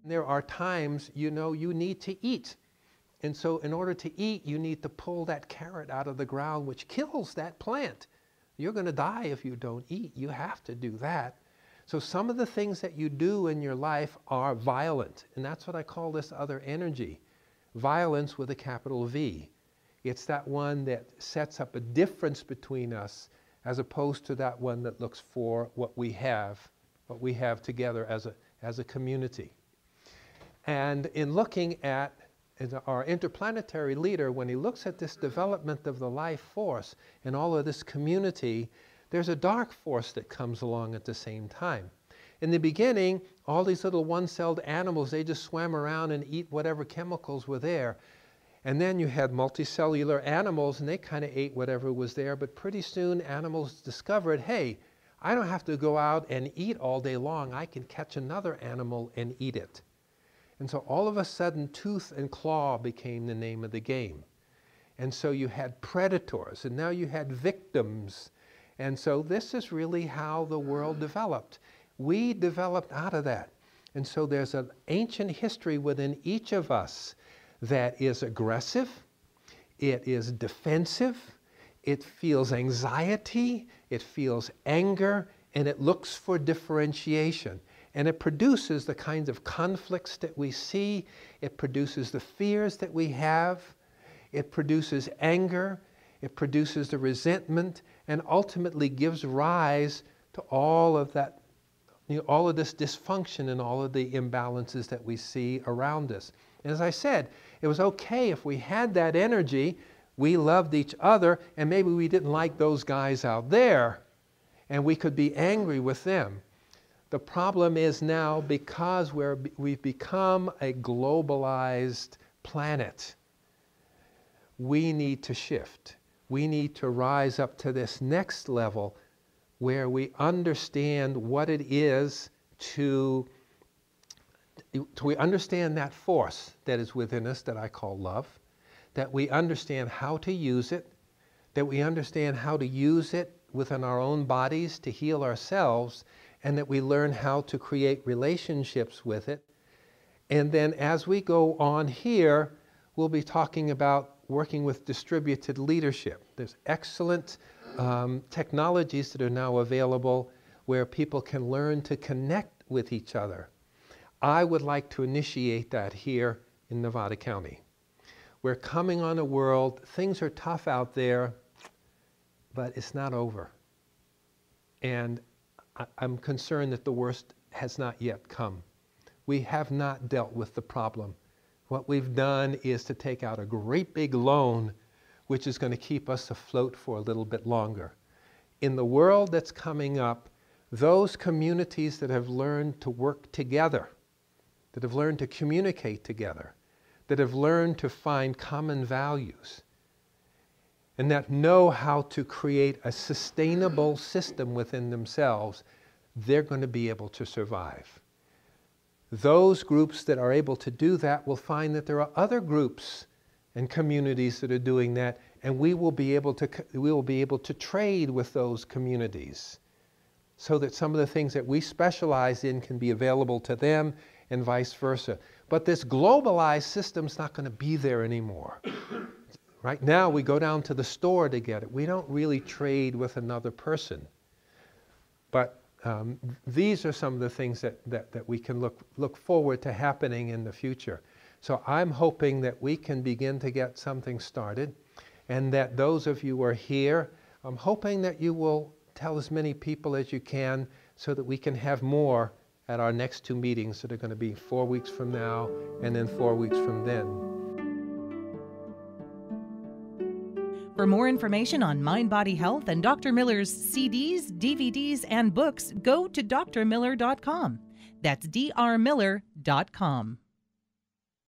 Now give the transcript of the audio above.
There are times, you know, you need to eat. And so in order to eat, you need to pull that carrot out of the ground, which kills that plant. You're going to die if you don't eat. You have to do that. So some of the things that you do in your life are violent. And that's what I call this other energy. Violence with a capital V. It's that one that sets up a difference between us as opposed to that one that looks for what we have together as a community. And in looking at our interplanetary leader, when he looks at this development of the life force and all of this community, there's a dark force that comes along at the same time. In the beginning, all these little one-celled animals, they just swam around and eat whatever chemicals were there. And then you had multicellular animals, and they kind of ate whatever was there. But pretty soon, animals discovered, hey, I don't have to go out and eat all day long. I can catch another animal and eat it. And so all of a sudden, tooth and claw became the name of the game. And so you had predators, and now you had victims. And so this is really how the world developed. We developed out of that. And so there's an ancient history within each of us that is aggressive, it is defensive, it feels anxiety, it feels anger, and it looks for differentiation. And it produces the kinds of conflicts that we see, it produces the fears that we have, it produces anger, it produces the resentment, and ultimately gives rise to all of that, all of this dysfunction and all of the imbalances that we see around us. And as I said, it was okay if we had that energy, we loved each other, and maybe we didn't like those guys out there, and we could be angry with them. The problem is now, because we've become a globalized planet, we need to shift. We need to rise up to this next level where we understand what it is we understand that force that is within us that I call love, that we understand how to use it, that we understand how to use it within our own bodies to heal ourselves, and that we learn how to create relationships with it. And then as we go on here, we'll be talking about working with distributed leadership. There's excellent technologies that are now available where people can learn to connect with each other. I would like to initiate that here in Nevada County. We're coming on a world, things are tough out there, but it's not over. And I'm concerned that the worst has not yet come. We have not dealt with the problem. What we've done is to take out a great big loan, which is going to keep us afloat for a little bit longer. In the world that's coming up, those communities that have learned to work together, that have learned to communicate together, that have learned to find common values, and that know how to create a sustainable system within themselves, they're going to be able to survive. Those groups that are able to do that will find that there are other groups and communities that are doing that, and we will be able to trade with those communities so that some of the things that we specialize in can be available to them and vice versa. But this globalized system's not going to be there anymore. Right now, we go down to the store to get it. We don't really trade with another person. But these are some of the things that we can look forward to happening in the future. So I'm hoping that we can begin to get something started, and that those of you who are here, I'm hoping that you will tell as many people as you can so that we can have more at our next two meetings that are going to be 4 weeks from now and then 4 weeks from then. For more information on Mind Body Health and Dr. Miller's CDs, DVDs, and books, go to drmiller.com. That's drmiller.com.